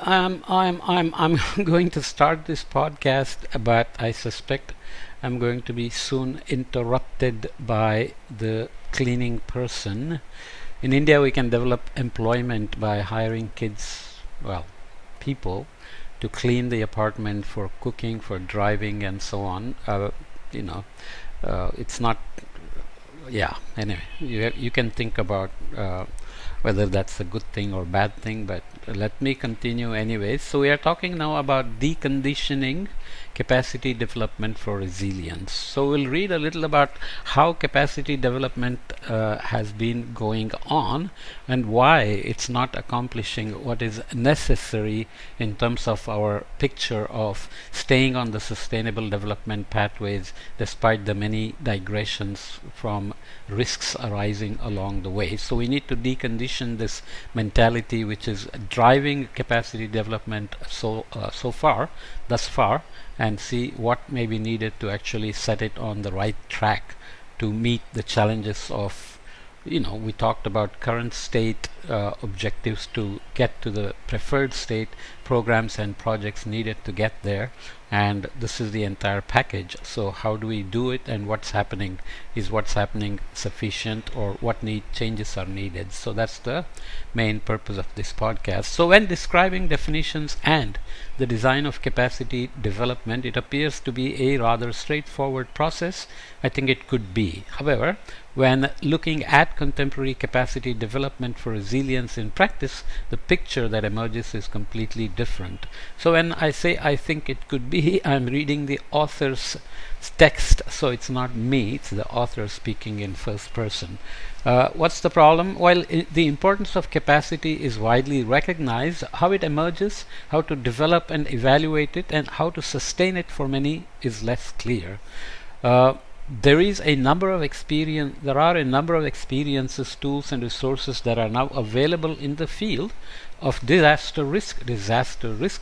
I'm going to start this podcast, but I suspect I'm going to be soon interrupted by the cleaning person. In India, we can develop employment by hiring kids, well, people, to clean the apartment for cooking, for driving, and so on. You know, it's not. Yeah. Anyway, you can think about whether that's a good thing or bad thing, but let me continue anyways. So we are talking now about deconditioning capacity development for resilience. So we'll read a little about how capacity development has been going on and why it's not accomplishing what is necessary in terms of our picture of staying on the sustainable development pathways despite the many digressions from risks arising along the way. So we need to decondition this mentality which is driving capacity development thus far, and see what may be needed to actually set it on the right track to meet the challenges of, we talked about current state objectives to get to the preferred state, programs and projects needed to get there, and this is the entire package. So how do we do it, and what's happening sufficient, or what changes are needed? So that's the main purpose of this podcast. So when describing definitions and the design of capacity development, it appears to be a rather straightforward process. I think it could be. However, when looking at contemporary capacity development for resilience in practice, the picture that emerges is completely different. So when I say I think it could be, I'm reading the author's text, so it's not me, it's the author speaking in first person. What's the problem? While the importance of capacity is widely recognized, how it emerges, how to develop and evaluate it, and how to sustain it for many is less clear. There are a number of experiences, tools and resources that are now available in the field of disaster risk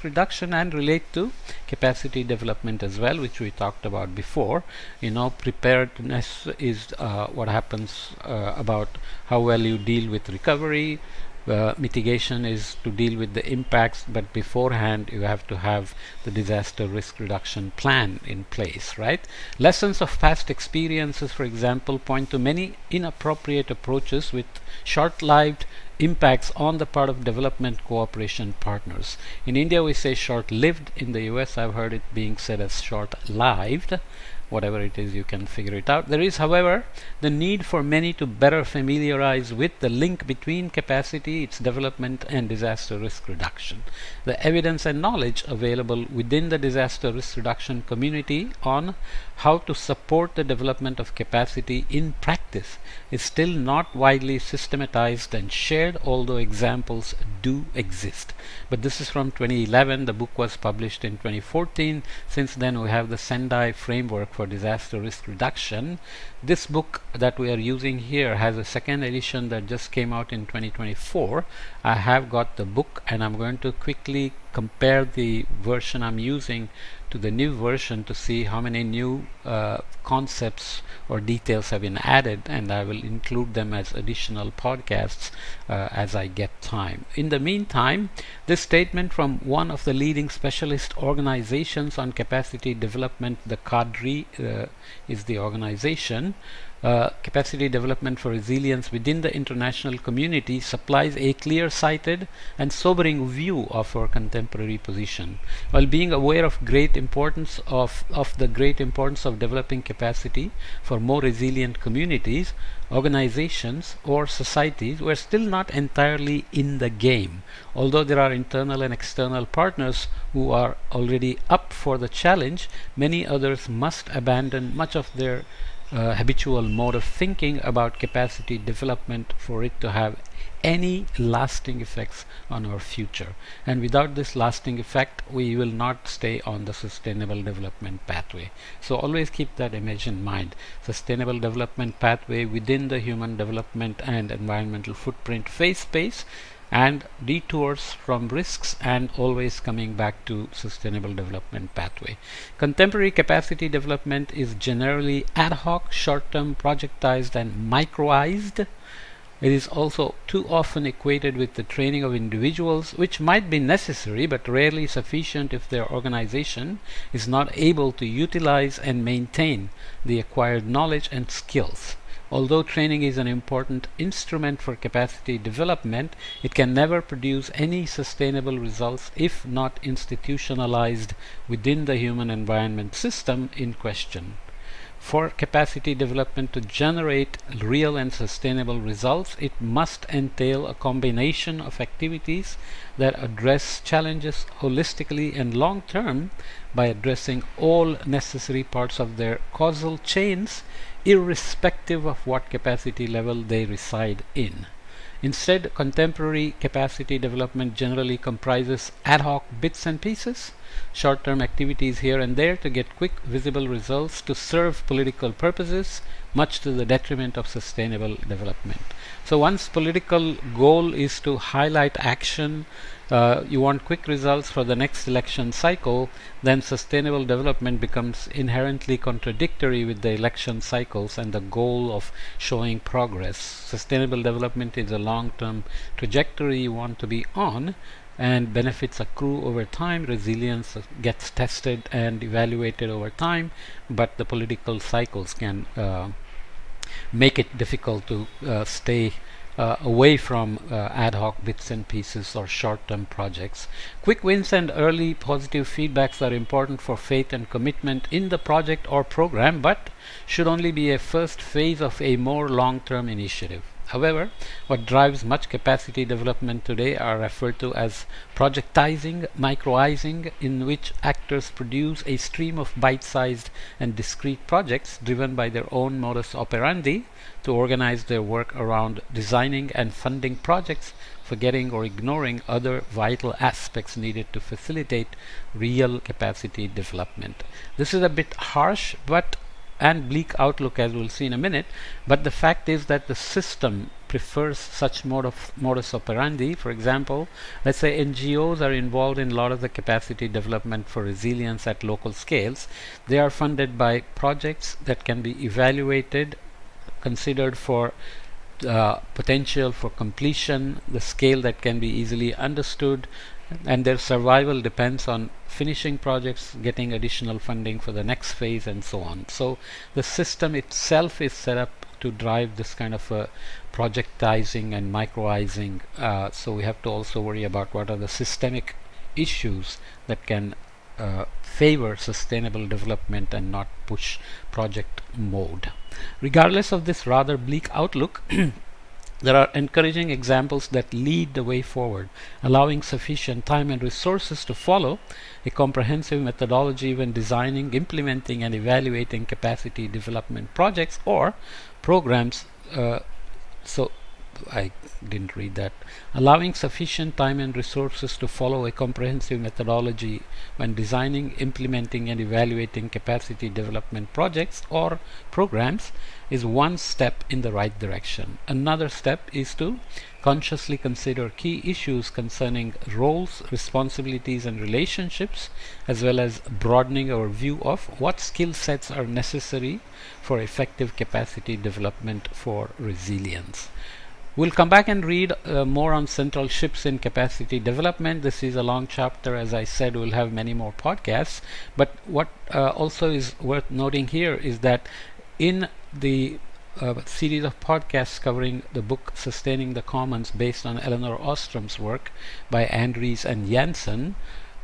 reduction, and relate to capacity development as well, which we talked about before. Preparedness is what happens about how well you deal with recovery. Mitigation is to deal with the impacts, but beforehand you have to have the disaster risk reduction plan in place, right? Lessons of past experiences, for example, point to many inappropriate approaches with short-lived impacts on the part of development cooperation partners. In India we say short-lived. In the US I've heard it being said as short-lived. Whatever it is, you can figure it out. There is, however, the need for many to better familiarize with the link between capacity, its development, and disaster risk reduction. The evidence and knowledge available within the disaster risk reduction community on how to support the development of capacity in practice is still not widely systematized and shared, although examples do exist. But this is from 2011. The book was published in 2014. Since then we have the Sendai framework for disaster risk reduction. This book that we are using here has a second edition that just came out in 2024. I have got the book, and I'm going to quickly compare the version I'm using to the new version to see how many new concepts or details have been added, and I will include them as additional podcasts as I get time. In the meantime, this statement from one of the leading specialist organizations on capacity development, the CADRI is the organization, capacity development for resilience within the international community, supplies a clear-sighted and sobering view of our contemporary position. While being aware of the great importance of developing capacity for more resilient communities, organizations or societies, we're still not entirely in the game. Although there are internal and external partners who are already up for the challenge, many others must abandon much of their habitual mode of thinking about capacity development for it to have any lasting effects on our future. And without this lasting effect, we will not stay on the sustainable development pathway. So always keep that image in mind. Sustainable development pathway within the human development and environmental footprint phase space, and detours from risks, and always coming back to sustainable development pathway. Contemporary capacity development is generally ad hoc, short-term, projectized and microized. It is also too often equated with the training of individuals, which might be necessary but rarely sufficient if their organization is not able to utilize and maintain the acquired knowledge and skills. Although training is an important instrument for capacity development, it can never produce any sustainable results if not institutionalized within the human environment system in question. For capacity development to generate real and sustainable results, it must entail a combination of activities that address challenges holistically and long term by addressing all necessary parts of their causal chains, irrespective of what capacity level they reside in. Instead, contemporary capacity development generally comprises ad hoc bits and pieces, short-term activities here and there to get quick, visible results to serve political purposes, much to the detriment of sustainable development. So one's political goal is to highlight action, you want quick results for the next election cycle, then sustainable development becomes inherently contradictory with the election cycles and the goal of showing progress. Sustainable development is a long-term trajectory you want to be on, and benefits accrue over time. Resilience gets tested and evaluated over time, but the political cycles can make it difficult to stay away from ad hoc bits and pieces or short-term projects. Quick wins and early positive feedbacks are important for faith and commitment in the project or program, but should only be a first phase of a more long-term initiative. However, what drives much capacity development today are referred to as projectizing, microizing, in which actors produce a stream of bite-sized and discrete projects driven by their own modus operandi to organize their work around designing and funding projects, forgetting or ignoring other vital aspects needed to facilitate real capacity development. This is a bit harsh and bleak outlook, as we'll see in a minute, but the fact is that the system prefers such modus operandi. For example, let's say NGOs are involved in a lot of the capacity development for resilience at local scales. They are funded by projects that can be evaluated, considered for potential for completion, the scale that can be easily understood, and their survival depends on finishing projects, getting additional funding for the next phase, and so on. So the system itself is set up to drive this kind of projectizing and microizing. So we have to also worry about what are the systemic issues that can favor sustainable development and not push project mode. Regardless of this rather bleak outlook, there are encouraging examples that lead the way forward, allowing sufficient time and resources to follow a comprehensive methodology when designing, implementing, and evaluating capacity development projects or programs. So I didn't read that. Allowing sufficient time and resources to follow a comprehensive methodology when designing, implementing, and evaluating capacity development projects or programs is one step in the right direction. Another step is to consciously consider key issues concerning roles, responsibilities, and relationships, as well as broadening our view of what skill sets are necessary for effective capacity development for resilience. We'll come back and read more on central shifts in capacity development. This is a long chapter. As I said, we'll have many more podcasts. But what also is worth noting here is that in the series of podcasts covering the book Sustaining the Commons, based on Elinor Ostrom's work by Andries and Janssen,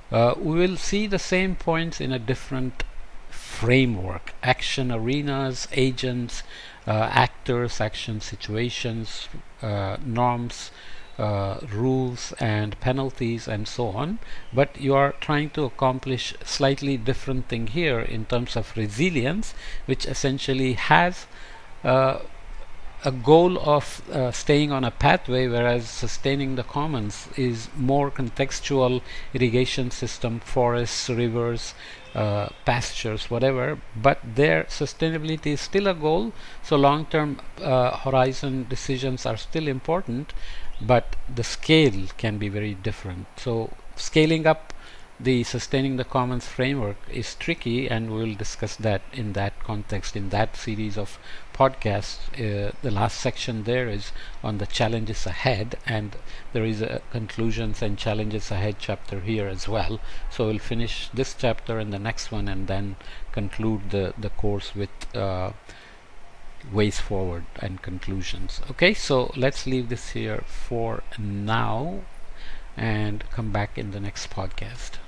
we will see the same points in a different framework: action arenas, agents, actors, action situations, norms, rules and penalties, and so on. But you are trying to accomplish slightly different thing here in terms of resilience, which essentially has a goal of staying on a pathway, whereas sustaining the commons is more contextual: irrigation system, forests, rivers, pastures, whatever. But their sustainability is still a goal, so long-term horizon decisions are still important, but the scale can be very different. So scaling up the sustaining the commons framework is tricky, and we'll discuss that in that context in that series of podcasts. The last section there is on the challenges ahead, and there is a conclusions and challenges ahead chapter here as well. So we'll finish this chapter and the next one, and then conclude the course with ways forward and conclusions. Okay, so let's leave this here for now and come back in the next podcast.